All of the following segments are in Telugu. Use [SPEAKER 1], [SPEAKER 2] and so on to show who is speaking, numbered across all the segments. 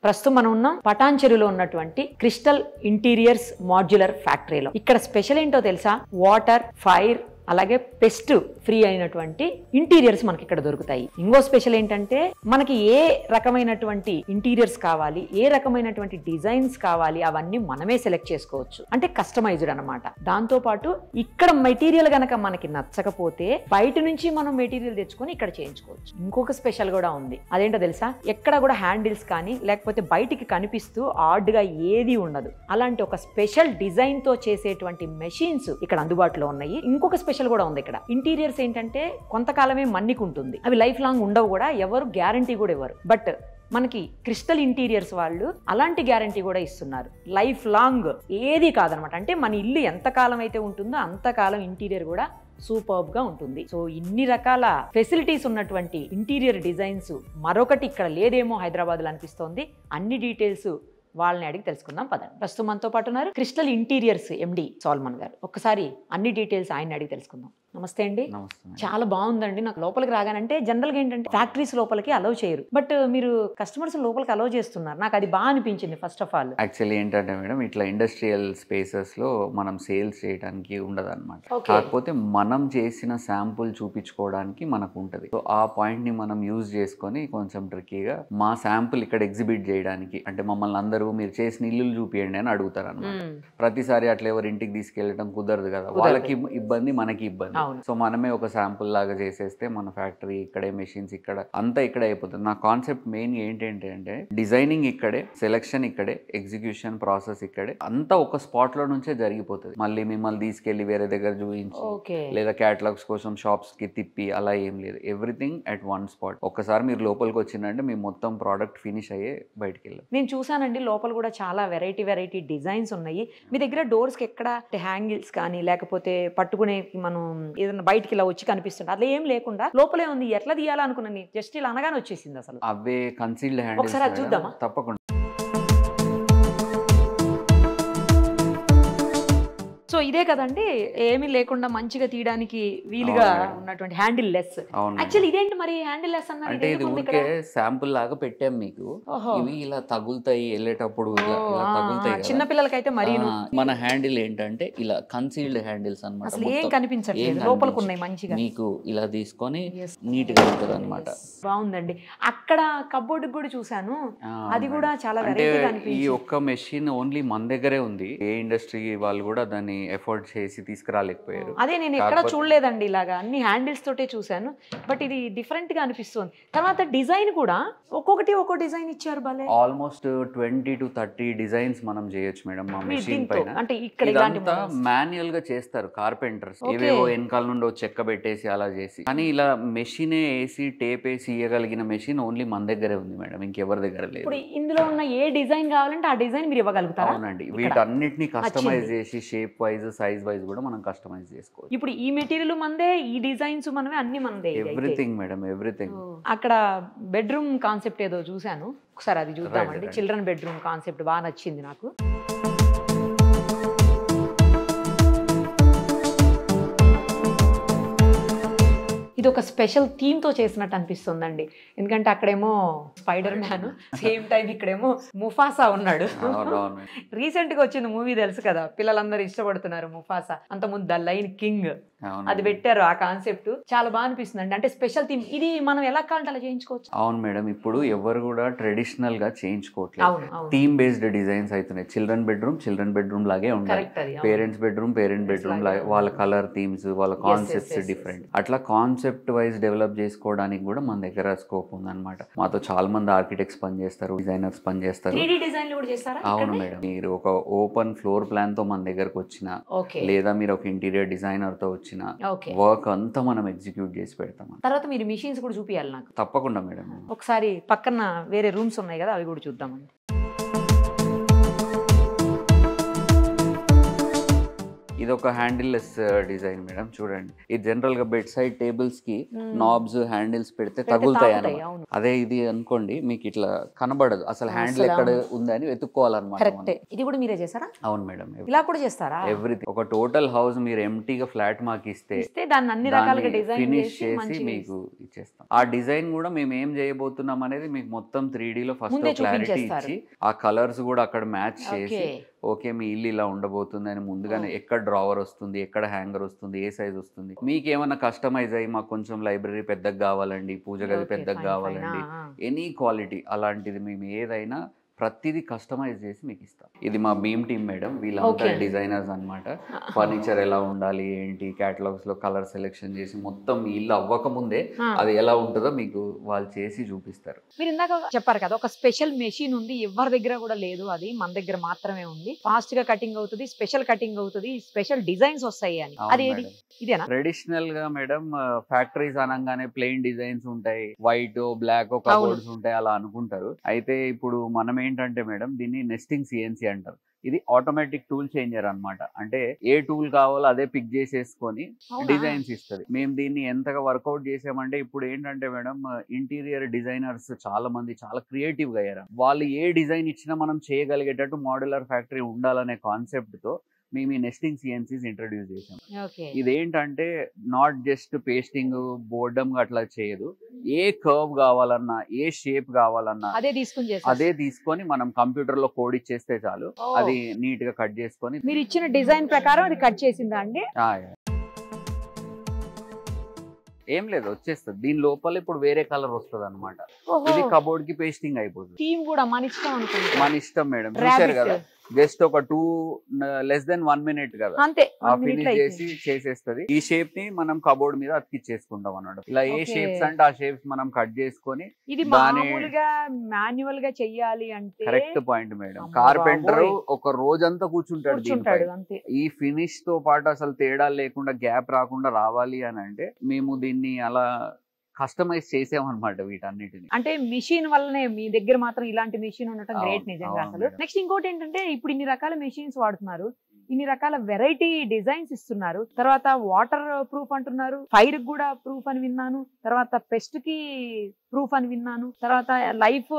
[SPEAKER 1] ప్రస్తుతం మనం ఉన్నాం పటాన్చెరులో ఉన్నటువంటి క్రిస్టల్ ఇంటీరియర్స్ మాడ్యులర్ ఫ్యాక్టరీలో. ఇక్కడ స్పెషల్ ఏంటో తెలుసా? వాటర్, ఫైర్ అలాగే పెస్ట్ ఫ్రీ అయినటువంటి ఇంటీరియర్స్ మనకి ఇక్కడ దొరుకుతాయి. ఇంకో స్పెషల్ ఏంటంటే మనకి ఏ రకమైనటువంటి ఇంటీరియర్స్ కావాలి, ఏ రకమైనటువంటి డిజైన్స్ కావాలి అవన్నీ మనమే సెలెక్ట్ చేసుకోవచ్చు. అంటే కస్టమైజ్డ్ అనమాట. దాంతో పాటు ఇక్కడ మెటీరియల్ గనక మనకి నచ్చకపోతే బయట నుంచి మనం మెటీరియల్ తెచ్చుకొని ఇక్కడ చేయించుకోవచ్చు. ఇంకొక స్పెషల్ కూడా ఉంది. అదేంటో తెలుసా? ఎక్కడ కూడా హ్యాండిల్స్ కానీ లేకపోతే బయటికి కనిపిస్తూ ఆర్డ్ గా ఏది ఉండదు. అలాంటి ఒక స్పెషల్ డిజైన్ తో చేసేటువంటి మెషిన్స్ ఇక్కడ అందుబాటులో ఉన్నాయి. ఇంకొక స్పెషల్ కూడా ఉంది ఇక్కడ. ఇంటీరియర్స్ ఏంటంటే కొంతకాలమే మన్నిక ఉంటుంది, అవి లైఫ్ లాంగ్ ఉండవు కూడా, ఎవరు గ్యారంటీ కూడా ఇవ్వరు. బట్ మనకి క్రిస్టల్ ఇంటీరియర్స్ వాళ్ళు అలాంటి గ్యారంటీ కూడా ఇస్తున్నారు. లైఫ్ లాంగ్ ఏది కాదనమాట. అంటే మన ఇల్లు ఎంతకాలం అయితే ఉంటుందో అంతకాలం ఇంటీరియర్ కూడా సూపర్బ్ గా ఉంటుంది. సో ఇన్ని రకాల ఫెసిలిటీస్ ఉన్నటువంటి ఇంటీరియర్ డిజైన్స్ మరొకటి ఇక్కడ లేదేమో హైదరాబాద్ లో అనిపిస్తోంది. అన్ని డీటెయిల్స్ వాళ్ళని అడిగి తెలుసుకుందాం పదండి. ప్రస్తుతం మనతో పాటు ఉన్నారు క్రిస్టల్ ఇంటీరియర్స్ ఎండి సాల్మన్ గారు. ఒక్కసారి అన్ని డీటెయిల్స్ ఆయన అడిగి తెలుసుకుందాం. నమస్తే అండి. చాలా బాగుందండి. నాకు లోపలికి రాగానంటే జనరల్ గా ఏంటంటే ఫ్యాక్టరీస్ లోపలికి అలౌ చేయరు, బట్ మీరు కస్టమర్స్ లోపలికి అలౌ చేస్తున్నారు. నాకు అది బాగా అనిపించింది. ఫస్ట్ ఆఫ్ ఆల్
[SPEAKER 2] యాక్చువల్లీ ఏంటంటే మేడం, ఇట్లా ఇండస్ట్రియల్ స్పేసెస్ లో మనం సేల్స్ చేయడానికి ఉండదు అనమాట. కాకపోతే మనం చేసిన శాంపుల్ చూపించుకోవడానికి మనకు ఉంటది. సో ఆ పాయింట్ ని మనం యూజ్ చేసుకొని కొంచెం ట్రిక్కీగా మా శాంపుల్ ఇక్కడ ఎగ్జిబిట్ చేయడానికి, అంటే మమ్మల్ని అందరూ మీరు చేసిన ఇల్లు చూపియండి అని అడుగుతారు అనమాట. ప్రతిసారి అట్లా ఎవరు ఇంటికి తీసుకెళ్ళడం కుదరదు కదా, వాళ్ళకి ఇబ్బంది మనకి ఇబ్బంది. సో మనమే ఒక శాంపుల్ లాగా చేసేస్తే మన ఫ్యాక్టరీ ఇక్కడే, మెషిన్స్ ఇక్కడ, అంతా ఇక్కడే అయిపోతుంది. నా కాన్సెప్ట్ మెయిన్ ఏంటంటే అంటే డిజైనింగ్ ఇక్కడే, సెలెక్షన్ ఇక్కడే, ఎగ్జిక్యూషన్ ప్రాసెస్ ఇక్కడే, అంతా ఒక స్పాట్ లో నుంచే జరిగిపోతుంది. మళ్ళీ మిమ్మల్ని తీసుకెళ్లి వేరే దగ్గర చూపించి లేదా క్యాటలాగ్స్ కోసం షాప్స్ కి తిప్పి అలా ఏం లేదు. Everything at one spot. ఒక్కసారి మీరు లోపలికి వచ్చిందంటే మీ మొత్తం ప్రోడక్ట్ ఫినిష్ అయ్యే బయటికి వెళ్ళాలి.
[SPEAKER 1] నేను చూసానండి లోపల కూడా చాలా వెరైటీ డిజైన్స్ ఉన్నాయి. మీ దగ్గర డోర్స్ కి ఎక్కడ హ్యాంగిల్స్ కానీ లేకపోతే పట్టుకునే మనం ఏదైనా బయటికి ఇలా వచ్చి కనిపిస్తుంది అట్లా ఏం లేకుండా లోపలే ఉంది. ఎట్లా తీయాలనుకున్నాను, జస్ట్ ఇలా అనగానే వచ్చేసింది. అసలు
[SPEAKER 2] అవే కన్సీల్డ్ హ్యాండిల్స్.
[SPEAKER 1] ఒకసారి అది చూద్దామా?
[SPEAKER 2] తప్పకుండా.
[SPEAKER 1] సో ఇదే కదండి, ఏమీ లేకుండా మంచిగా తీయడానికి వీలుగా ఉన్నటువంటి హ్యాండిల్ లెస్. యాక్చువల్లీ ఇదేంటి మరి హ్యాండిల్ లెస్ అన్నారు?
[SPEAKER 2] అంటే ఇది ఊరికే శాంపుల్ లాగా పెట్టాం మీకు. ఇవి ఇలా తగులుతాయి వెళ్ళేటప్పుడు, ఇలా తగులుతాయి.
[SPEAKER 1] చిన్న పిల్లలకైతే మరి
[SPEAKER 2] మన హ్యాండిల్ ఏంటంటే ఇలా కన్సీల్డ్ హ్యాండిల్స్ అన్నమాట.
[SPEAKER 1] అసలు ఏం కనిపించట్లేదు, లోపలికి ఉన్నాయి మంచిగా.
[SPEAKER 2] మీకు ఇలా తీసుకొని నీట్ గా ఉంటుంది అనమాట.
[SPEAKER 1] బాగుందండి. అక్కడ కబోర్డ్ కూడా చూసాను, అది కూడా చాలా వెరైటీగా అనిపించింది.
[SPEAKER 2] ఈ ఒక్క మెషిన్ ఓన్లీ మన దగ్గరే ఉంది. ఏ ఇండస్ట్రీ వాళ్ళు కూడా దాన్ని ఎఫర్ట్ చేసి తీసుకురాలేకపోయారు.
[SPEAKER 1] అదే నేను ఎక్కడ చూడలేదండి ఇలాగా. అన్ని హ్యాండిల్స్ తోటే చూసాను, బట్ ఇది డిఫరెంట్ గా అనిపిస్తుంది. తర్వాత డిజైన్ కూడా ఒక్కొక్కటి ఒక్కో డిజైన్ ఇచ్చారు. భలే
[SPEAKER 2] ఆల్మోస్ట్ 20 to 30 డిజైన్స్ మనం చేయొచ్చు మేడం మా మెషిన్ పైన.
[SPEAKER 1] అంటే ఇక్కడ
[SPEAKER 2] ఇదంతా మాన్యువల్ గా చేస్తారు కార్పెంటర్స్. ఏవేవో వెనకాల నుండి చెక్క పెట్టేసి అలా చేసి, కానీ ఇలా మెషినే వేసి టేప్ వేసి ఇవ్వగలిగిన మెషిన్ ఓన్లీ మన దగ్గరే ఉంది మేడం, ఇంకెవరి దగ్గర లేదు.
[SPEAKER 1] ఇప్పుడు ఇందులో ఉన్న ఏ డిజైన్ కావాలంటే ఆ డిజైన్ మీరు ఇవ్వగలుగుతారా?
[SPEAKER 2] అవునండి. వీటన్నిటిని కస్టమైజ్ చేసి షేప్ వైజ్, సైజ్ వైజ్ కూడా మనం కస్టమైజ్ చేసుకోవచ్చు.
[SPEAKER 1] ఇప్పుడు ఈ మెటీరియల్ మందే, ఈ డిజైన్స్ మనమే, అన్ని మనదే.
[SPEAKER 2] Everything madam, everything.
[SPEAKER 1] అక్కడ బెడ్రూమ్ కాన్సెప్ట్ ఏదో చూసాను, ఒకసారి అది చూద్దామండి. చిల్డ్రన్ బెడ్రూమ్ కాన్సెప్ట్ బాగా నచ్చింది నాకు. ఇది ఒక స్పెషల్ థీమ్ తో చేసినట్టు అనిపిస్తుందండి. ఎందుకంటే అక్కడేమో స్పైడర్ మ్యాన్, సేమ్ టైం ఇక్కడేమో ముఫాసా ఉన్నాడు. రీసెంట్ గా వచ్చింది మూవీ తెలుసు కదా, పిల్లలందరూ ఇష్టపడుతున్నారు ముఫాసా. అంతకుముందు ద లయన్ కింగ్ అది పెట్టారు. ఆ కాన్సెప్ట్ చాలా బాగా అనిపిస్తుంది అండి. అంటే స్పెషల్ థీమ్ ఇది, మనం ఎలా కావాలంటే అలా చేయించుకోవచ్చు.
[SPEAKER 2] అవును మేడం. ఇప్పుడు ఎవరు కూడా ట్రెడిషనల్ గా చేయించుకోవట్లేదు, థీమ్ బేస్డ్ డిజైన్స్ అవుతున్నాయి. చిల్డ్రన్ బెడ్రూమ్ లాగే ఉండాలి, పేరెంట్స్ బెడ్రూమ్ లాగే, వాళ్ళ కలర్ థీమ్స్, వాళ్ళ కాన్సెప్ట్స్ డిఫరెంట్. అట్లా కాన్సెప్ట్ వైజ్ డెవలప్ చేసుకోవడానికి కూడా మన దగ్గర స్కోప్ ఉందన్నమాట. మాతో చాలా మంది ఆర్కిటెక్ట్స్ పనిచేస్తారు, డిజైనర్స్ పనిచేస్తారు. అవును మేడం. మీరు ఒక ఓపెన్ ఫ్లోర్ ప్లాన్ తో మన దగ్గరకు వచ్చిన, లేదా మీరు ఒక ఇంటీరియర్ డిజైనర్ తో వచ్చిన, వర్క్ అంతా మనం ఎగ్జిక్యూట్ చేసి పెడతాం.
[SPEAKER 1] తర్వాత మీరు మిషన్స్ కూడా చూపియాలి నాకు.
[SPEAKER 2] తప్పకుండా మేడం.
[SPEAKER 1] ఒకసారి పక్కన వేరే రూమ్స్ ఉన్నాయి కదా, అవి కూడా చూద్దామండి.
[SPEAKER 2] ఇది ఒక హ్యాండిల్లెస్ డిజైన్ మేడం, చూడండి. ఇది జనరల్ గా బెడ్ సైడ్ టేబుల్స్ కి నాబ్స్ హ్యాండిల్స్ పెడితే తగులుతాయి అన్నమాట. అదే ఇది అనుకోండి మీకు ఇట్లా కనబడదు అసలు, హ్యాండిల్ ఎక్కడ ఉందని వెతుక్కోవాలన్నమాట.
[SPEAKER 1] ఇది కూడా మీరే చేస్తారా?
[SPEAKER 2] అవును మేడం,
[SPEAKER 1] ఇలా కూడా చేస్తారా?
[SPEAKER 2] ఎవ్రీథింగ్. ఒక టోటల్ హౌస్ మీరు ఎంటీగా ఫ్లాట్ మాకు ఇస్తే
[SPEAKER 1] దాన్ని అన్ని రకాలుగా డిజైన్
[SPEAKER 2] ఫినిష్ చేసి మీకు ఇచ్చేస్తాం. ఆ డిజైన్ కూడా మేము ఏం చేయబోతున్నాం అనేది మీకు మొత్తం 3D లో ఫస్ట్ క్లారిటీ ఇచ్చి ఆ కలర్స్ కూడా అక్కడ మ్యాచ్ చేసి ఓకే మీ ఇల్లు ఇలా ఉండబోతుంది అని ముందుగానే ఎక్కడ డ్రావర్ వస్తుంది, ఎక్కడ హ్యాంగర్ వస్తుంది, ఏ సైజ్ వస్తుంది, మీకు ఏమైనా కస్టమైజ్ అయ్యి మాకు కొంచెం లైబ్రరీ పెద్దగా కావాలండి, పూజ గది పెద్దగా కావాలండి, ఎనీ క్వాలిటీ అలాంటిది మేము ఏదైనా ప్రతిదీ కస్టమైజ్ చేసి మీకు ఇస్తాం. ఇది మా బీమ్ టీమ్ మేడం, వీళ్ళంతా డిజైనర్స్ అన్నమాట. ఫర్నిచర్ ఎలా ఉండాలి ఏంటి కేటలాగ్స్ లో కలర్ సెలెక్షన్ చేసి మొత్తం మీ ఇల్లు అవ్వక ముందే అది ఎలా ఉంటుందో మీకు వాళ్ళు చేసి చూపిస్తారు.
[SPEAKER 1] మీరు ఇందాక చెప్పారు కదా ఒక స్పెషల్ మెషిన్ ఉంది, ఎవరి దగ్గర కూడా లేదు, అది మన దగ్గర మాత్రమే ఉంది, ఫాస్ట్ గా కటింగ్ అవుతుంది, స్పెషల్ కటింగ్ అవుతుంది, స్పెషల్ డిజైన్స్ వస్తాయి అని. అది ఇదేనా?
[SPEAKER 2] ట్రెడిషనల్ గా మేడం ఫ్యాక్టరీస్ అనగానే ప్లెయిన్ డిజైన్స్ ఉంటాయి, వైట్ బ్లాక్ కబోర్డ్స్ ఉంటాయి అలా అనుకుంటారు. అయితే ఇప్పుడు మనం ఏంటంటే మేడం దీన్ని నెస్టింగ్ సిఎన్సి అంటారు. ఇది ఆటోమేటిక్ టూల్ చేంజర్ అన్నమాట. అంటే ఏ టూల్ కావాలో అదే పిక్ చేసేసుకొని డిజైన్స్ ఇస్తుంది. మేము దీన్ని ఎంతగా వర్కౌట్ చేసామంటే ఇప్పుడు ఏంటంటే మేడం ఇంటీరియర్ డిజైనర్స్ చాలా మంది చాలా క్రియేటివ్ గా అయ్యారు. వాళ్ళు ఏ డిజైన్ ఇచ్చినా మనం చేయగలిగేటట్టు మోడ్యులర్ ఫ్యాక్టరీ ఉండాలనే కాన్సెప్ట్ తో మేము ఈ నెస్టింగ్ సిఎన్సీస్ ఇంట్రడ్యూస్ చేసాం. ఇదేంటంటే నాట్ జస్ట్ పేస్టింగ్ బోర్డమ్ అట్లా చేయదు, ఏ కర్వ్ కావాలన్నా ఏ షేప్ కావాలన్నా అదే తీసుకొని మనం కంప్యూటర్ లో కోడ్ ఇచ్చేస్తే చాలు, అది నీట్ గా కట్ చేసుకొని
[SPEAKER 1] మీరు ఇచ్చిన డిజైన్ ప్రకారం అది కట్ చేసిందా అండి?
[SPEAKER 2] ఏం లేదు వచ్చేస్తుంది. దీని లోపల ఇప్పుడు వేరే కలర్ వస్తుంది అనమాట. ఇది కబోర్డ్ కి పేస్టింగ్ అయిపోతుంది.
[SPEAKER 1] థీమ్ కూడా మన ఇష్టం అనుకుంటా.
[SPEAKER 2] మన ఇష్టం మేడం, చూసారు కదా జస్ట్ ఒక 2 minutes కదా
[SPEAKER 1] అంతే
[SPEAKER 2] ఫినిష్ చేసి చేసేస్తుంది. ఈ షేప్ ని మనం కబోర్డ్ మీద అతికిచ్చేసుకుంటాం అన్నమాట. ఇలా ఏ షేప్స్ అంటే ఆ షేప్స్ మనం కట్ చేసుకొని.
[SPEAKER 1] ఇది మామూలుగా మాన్యువల్ గా చెయ్యాలి అంటే
[SPEAKER 2] కరెక్ట్ పాయింట్ మేడం. కార్పెంటర్ ఒక రోజంతా కూర్చుంటాడు. ఈ ఫినిష్ తో పాటు అసలు తేడా లేకుండా గ్యాప్ రాకుండా రావాలి అని అంటే మేము దీన్ని అలా కస్టమైజ్ చేసామన్నమాట వీటన్నిటిని.
[SPEAKER 1] అంటే మిషన్ వల్లనే మీ దగ్గర మాత్రం ఇలాంటి మిషన్ ఉండటం గ్రేట్ నిజంగా అసలు. నెక్స్ట్ ఇంకోటి ఏంటంటే ఇప్పుడు ఇన్ని రకాల మెషిన్స్ వాడుతున్నారు, ఇన్ని రకాల వెరైటీ డిజైన్స్ ఇస్తున్నారు, తర్వాత వాటర్ ప్రూఫ్ అంటున్నారు, ఫైర్ కూడా ప్రూఫ్ అని విన్నాను, తర్వాత పెస్ట్ కి ప్రూఫ్ అని విన్నాను, తర్వాత లైఫ్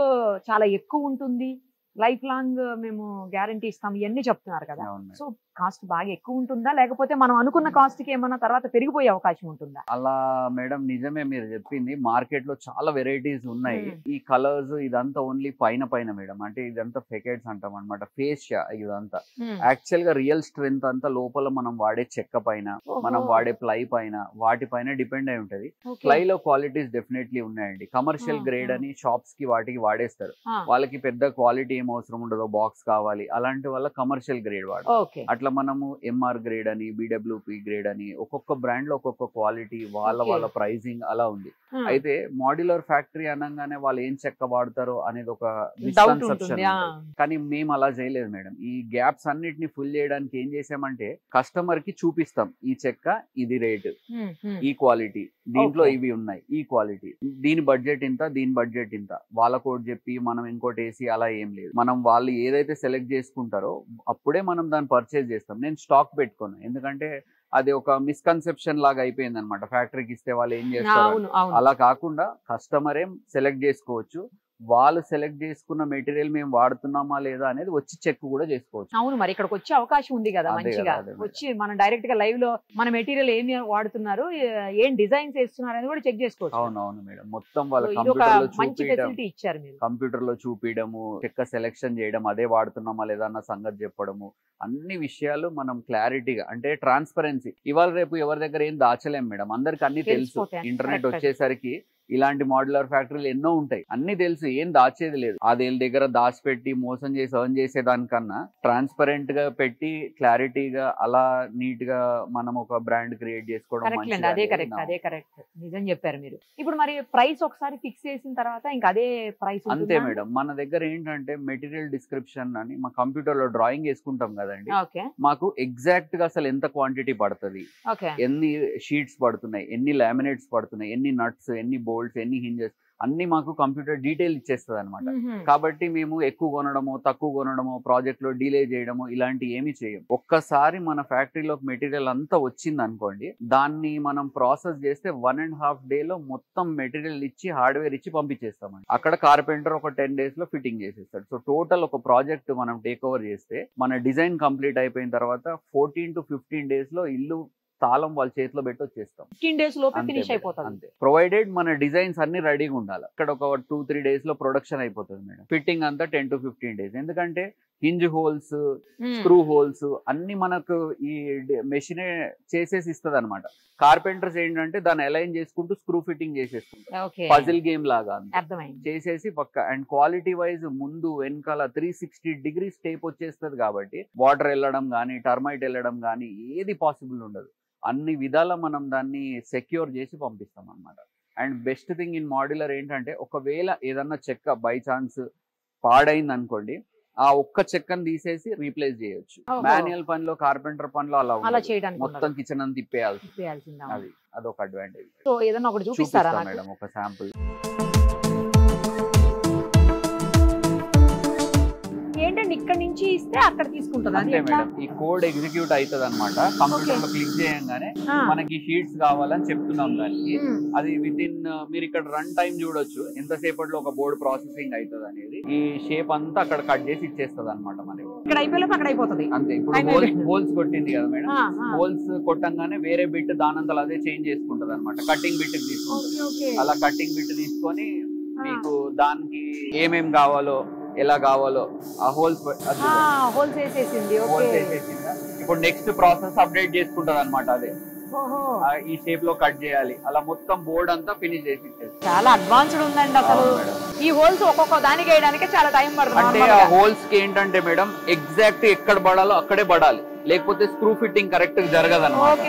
[SPEAKER 1] చాలా ఎక్కువ ఉంటుంది, లైఫ్ లాంగ్ మేము గ్యారంటీ ఇస్తాం, ఇవన్నీ చెప్తున్నారు కదా. సో కాస్ట్ బాగా ఎక్కువ ఉంటుందా లేకపోతే మనం అనుకున్న కాస్ట్ కి ఏమన్నా తర్వాత పెరిగిపోయే అవకాశం ఉంటుందా?
[SPEAKER 2] అలా మేడం నిజమే మీరు చెప్పింది. మార్కెట్ లో చాలా వెరైటీస్ ఉన్నాయి. ఈ కలర్స్ ఇదంతా ఓన్లీ పైన మేడం, అంటే ఇదంతా ఫెకెట్స్ అంటాం అనమాట, ఫేషియా ఇదంతా. యాక్చువల్ గా రియల్ స్ట్రెంత్ అంతా లోపల మనం వాడే చెక్క పైన, మనం వాడే ప్లై పైన, వాటిపైన డిపెండ్ అయి ఉంటది. ప్లై లో క్వాలిటీస్ డెఫినెట్లీ ఉన్నాయండి. కమర్షియల్ గ్రేడ్ అని షాప్స్ కి వాటికి వాడేస్తారు, వాళ్ళకి పెద్ద క్వాలిటీ ఏం అవసరం ఉండదు, బాక్స్ కావాలి అలాంటి వల్ల కమర్షియల్ గ్రేడ్ వాడతారు. అట్లా మనము ఎంఆర్ గ్రేడ్ అని, బిడబ్ల్యూపి గ్రేడ్ అని, ఒక్కొక్క బ్రాండ్ లో ఒక్కొక్క క్వాలిటీ, వాళ్ళ ప్రైసింగ్ అలా ఉంది. అయితే మాడ్యులర్ ఫ్యాక్టరీ అనగానే వాళ్ళు ఏం చెక్క వాడతారో అనేది ఒక మిస్కన్సెప్షన్. కానీ మేము అలా చేయలేదు మేడం. ఈ గ్యాప్స్ అన్నిటిని ఫుల్ చేయడానికి ఏం చేసామంటే కస్టమర్ కి చూపిస్తాం, ఈ చెక్క ఇది రేట్, ఈ క్వాలిటీ, దీంట్లో ఇవి ఉన్నాయి, ఈ క్వాలిటీ, దీని బడ్జెట్ ఇంత, దీని బడ్జెట్ ఇంత, వాళ్ళ కోడ్ చెప్పి మనం ఇంకోటి వేసి అలా ఏం లేదు. మనం వాళ్ళు ఏదైతే సెలెక్ట్ చేసుకుంటారో అప్పుడే మనం దాన్ని పర్చేజ్ చేస్తాం. నేను స్టాక్ పెట్టుకోను, ఎందుకంటే అది ఒక మిస్కన్సెప్షన్ లాగా అయిపోయింది అనమాట. ఫ్యాక్టరీకి ఇస్తే వాళ్ళు ఏం చేస్తారు, అలా కాకుండా కస్టమరే సెలెక్ట్ చేసుకోవచ్చు. వాళ్ళు సెలెక్ట్ చేసుకున్న మెటీరియల్ మేము వాడుతున్నామా లేదా అనేది వచ్చి చెక్ కూడా చేసుకోవచ్చు.
[SPEAKER 1] అవును, మరి ఇక్కడికి వచ్చే అవకాశం ఉంది కదా, మంచిగా వచ్చి మనం డైరెక్ట్ గా లైవ్ లో మన మెటీరియల్ ఏమి వాడుతున్నారు, ఏం డిజైన్స్ వేస్తున్నారు అని కూడా చెక్ చేసుకోవచ్చు.
[SPEAKER 2] అవునవును మేడం, మొత్తం వాళ్ళ కంప్యూటర్ లో చూపించడము, చెక్క సెలెక్షన్ చేయడం, అదే వాడుతున్నామా లేదా అన్న సంగతి చెప్పడము, అన్ని విషయాలు మనం క్లారిటీగా, అంటే ట్రాన్స్పరెన్సీ. ఇవాళ రేపు ఎవరి దగ్గర ఏం దాచలేం మేడం, అందరికి అన్ని తెలుసు. ఇంటర్నెట్ వచ్చేసరికి ఇలాంటి మాడ్యులర్ ఫ్యాక్టరీలు ఎన్నో ఉంటాయి, అన్ని తెలుసు, ఏం దాచేది లేదు. అది దగ్గర దాచిపెట్టి మోసం చేసి ఎర్న్ చేసేదానికన్నా ట్రాన్స్పరెంట్ గా పెట్టి క్లారిటీగా అలా నీట్ గా మనం ఒక బ్రాండ్ క్రియేట్ చేసుకోవడం.
[SPEAKER 1] అదే కరెక్ట్ నిజం చెప్పారు మీరు. ఇప్పుడు మరి ప్రైస్ ఒకసారి ఫిక్స్ చేసిన తర్వాత ఇంకా అదే ప్రైస్
[SPEAKER 2] అంతే మేడం. మన దగ్గర ఏంటంటే మెటీరియల్ డిస్క్రిప్షన్ అని మా కంప్యూటర్ లో డ్రాయింగ్ వేసుకుంటాం కదండి, మాకు ఎగ్జాక్ట్ గా అసలు ఎంత క్వాంటిటీ పడుతుంది, ఎన్ని షీట్స్ పడుతున్నాయి, ఎన్ని లామినేట్స్ పడుతున్నాయి, ఎన్ని నట్స్, ఎన్ని బోల్ట్స్, ఎన్ని హింజెస్, అన్ని మాకు కంప్యూటర్ డీటెయిల్ ఇచ్చేస్తుంది అనమాట. కాబట్టి మేము ఎక్కువ కొనడము తక్కువ కొనడము ప్రాజెక్ట్ లో డిలే చేయడము ఇలాంటి ఏమి చేయం. ఒక్కసారి మన ఫ్యాక్టరీలో మెటీరియల్ అంతా వచ్చింది అనుకోండి, దాన్ని మనం ప్రాసెస్ చేస్తే 1.5 days లో మొత్తం మెటీరియల్ ఇచ్చి హార్డ్వేర్ ఇచ్చి పంపించేస్తామండి. అక్కడ కార్పెంటర్ ఒక 10 days లో ఫిట్టింగ్ చేసేస్తాడు. సో టోటల్ ఒక ప్రాజెక్ట్ మనం టేక్ ఓవర్ చేస్తే మన డిజైన్ కంప్లీట్ అయిపోయిన తర్వాత 14 to 15 days లో ఇల్లు తాళం వాళ్ళ చేతిలో పెట్టి వచ్చేస్తాం.
[SPEAKER 1] 15 days లోపే ఫినిష్ అయిపోతుంది.
[SPEAKER 2] అంతే, ప్రొవైడెడ్ మన డిజైన్స్ అన్ని రెడీగా ఉండాలి. ఇక్కడ ఒక 2-3 days లో ప్రొడక్షన్ అయిపోతుంది మేడం. ఫిట్టింగ్ అంతా 10 to 15 days. ఎందుకంటే హింజ్ హోల్స్ స్క్రూ హోల్స్ అన్ని మనకు ఈ మెషినే చేసేసి ఇస్తుంది అనమాట. కార్పెంటర్స్ ఏంటంటే దాన్ని అలైన్ చేసుకుంటూ స్క్రూ ఫిట్టింగ్ చేసేసుకుంటారు, పజిల్ గేమ్ లాగా చేసేసి పక్క. అండ్ క్వాలిటీ వైజ్ ముందు వెనకాల 360 degrees టేప్ వచ్చేస్తుంది కాబట్టి వాటర్ వెళ్ళడం కానీ టర్మైట్ వెళ్ళడం కానీ ఏది పాసిబుల్ ఉండదు. అన్ని విధాల మనం దాన్ని సెక్యూర్ చేసి పంపిస్తాం అన్నమాట. And best thing in modular ఏంటంటే ఒకవేళ ఏదన్నా చెక్క బై ఛాన్స్ పాడైంది అనుకోండి, ఆ ఒక్క చెక్కను తీసేసి రీప్లేస్ చేయొచ్చు. మాన్యువల్ పనిలో కార్పెంటర్ పనిలో అలా చేయడానికి మొత్తం కిచెన్ అంతా తిప్పేయాల్సింది. అదొక అడ్వాంటేజ్.
[SPEAKER 1] సో ఏదన్నా ఒకటి చూపిస్తారా
[SPEAKER 2] మేడం ఒక శాంపుల్?
[SPEAKER 1] ఏంటంటే ఇక్కడ నుంచి ఇస్తే అక్కడ తీసుకుంటుంది
[SPEAKER 2] అంతే మేడం. ఈ కోడ్ ఎగ్జిక్యూట్ అవుతుంది అనమాట. కంప్యూటర్ లో క్లిక్ చేయగానే మనకి షీట్స్ కావాలని చెప్తున్నాం దానికి. అది విత్ ఇన్ మీరు ఇక్కడ రన్ టైం చూడొచ్చు ఎంతసేపట్లో ఒక బోర్డ్ ప్రాసెసింగ్ అవుతుంది అనేది. ఈ షేప్ అంతా అక్కడ కట్ చేసి ఇచ్చేస్తుంది అనమాట మనకి.
[SPEAKER 1] ఇక్కడ అయిపోయినప్పుడు అక్కడ అయిపోతుంది.
[SPEAKER 2] అంతే. ఇప్పుడు హోల్స్ కొట్టింది కదా మేడం, హోల్స్ కొట్టంగానే వేరే బిట్ దానంతలో అదే చేంజ్ చేసుకుంటది అనమాట. కటింగ్ బిట్ తీసుకుంటుంది. అలా కటింగ్ బిట్ తీసుకొని మీకు దానికి ఏమేం కావాలో ఎలా కావాలో ఆ హోల్స్ వేసేసింది. ఇప్పుడు నెక్స్ట్ ప్రాసెస్ అప్డేట్ చేసుకుంటది అనమాట. అదే ఈ షేప్ లో కట్ చేయాలి, అలా మొత్తం బోర్డ్ అంతా ఫినిష్ చేసి ఇచ్చేది.
[SPEAKER 1] చాలా అడ్వాన్స్డ్ ఉందండి అసలు. ఈ హోల్స్ ఒక్కొక్క దానికి వేయడానికి చాలా టైం పడుతుంది.
[SPEAKER 2] అంటే ఆ హోల్స్ కి ఏంటంటే మేడం ఎగ్జాక్ట్ ఎక్కడ పడాలో అక్కడే పడాలి, లేకపోతే స్క్రూ ఫిట్టింగ్ కరెక్ట్ జరగదు అనమాట.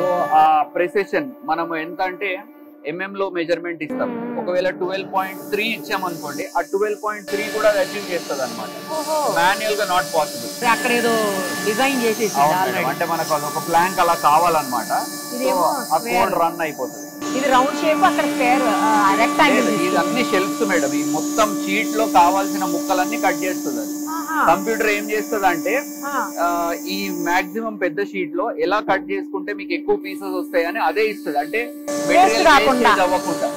[SPEAKER 2] సో ఆ ప్రెసిషన్ మనం ఎంత అంటే ఎంఎం లో మెజర్మెంట్ ఇస్తాం. ఒకవేళ 12.3 ఇచ్చామనుకోండి, ఆ 12.3 కూడా అచీవ్ చేస్తుంది అనమాట. మాన్యువల్ గా నాట్ పాసిబుల్.
[SPEAKER 1] అక్కడ ఏదో డిజైన్ చేసేసి
[SPEAKER 2] అంటే మనకు అదొక ప్లాంక్ అలా కావాలన్నమాట. ఆ కోడ్ రన్ అయిపోతుంది.
[SPEAKER 1] ఇది రౌండ్ షేప్, అక్కడ స్క్వేర్ రెక్టాంగిల్.
[SPEAKER 2] ఇది అన్ని షెల్ఫ్స్ మేడం. ఈ మొత్తం షీట్ లో కావాల్సిన ముక్కలన్నీ కట్ చేస్తుంది అది. కంప్యూటర్ ఏం చేస్తుంది అంటే ఈ మాక్సిమం పెద్ద షీట్ లో ఎలా కట్ చేసుకుంటే మీకు ఎక్కువ పీసెస్ వస్తాయని అదే ఇస్తుంది. అంటే మెటీరియల్ అవ్వకుండా.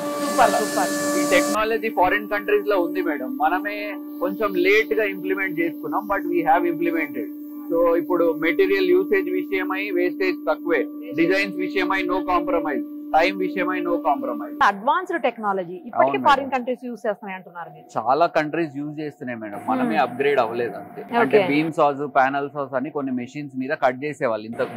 [SPEAKER 2] ఈ టెక్నాలజీ ఫారిన్ కంట్రీస్ లో ఉంది మేడం. మనమే కొంచెం లేట్ గా ఇంప్లిమెంట్ చేసుకున్నాం, but we have implemented. So ఇప్పుడు మెటీరియల్ యూసేజ్ విషయమై వేస్టేజ్ తక్కువే, డిజైన్స్ విషయమై నో కాంప్రమైజ్, టైం విషయమై నో కాంప్రమైజ్.
[SPEAKER 1] అడ్వాన్స్డ్ టెక్నాలజీ ఇప్పటికీ ఫారిన్ కంట్రీస్ యూస్ చేస్తున్నాయి అంటున్నారు మీరు.
[SPEAKER 2] చాలా కంట్రీస్ యూజ్ చేస్తున్నాయి మేడం, మనమే అప్గ్రేడ్ అవ్వలేదు అంతే. అంటే బీమ్ సాస్, ప్యానల్ సాస్ అని కొన్ని మెషిన్స్ మీద కట్ చేసేవాళ్ళు ఇంతకు.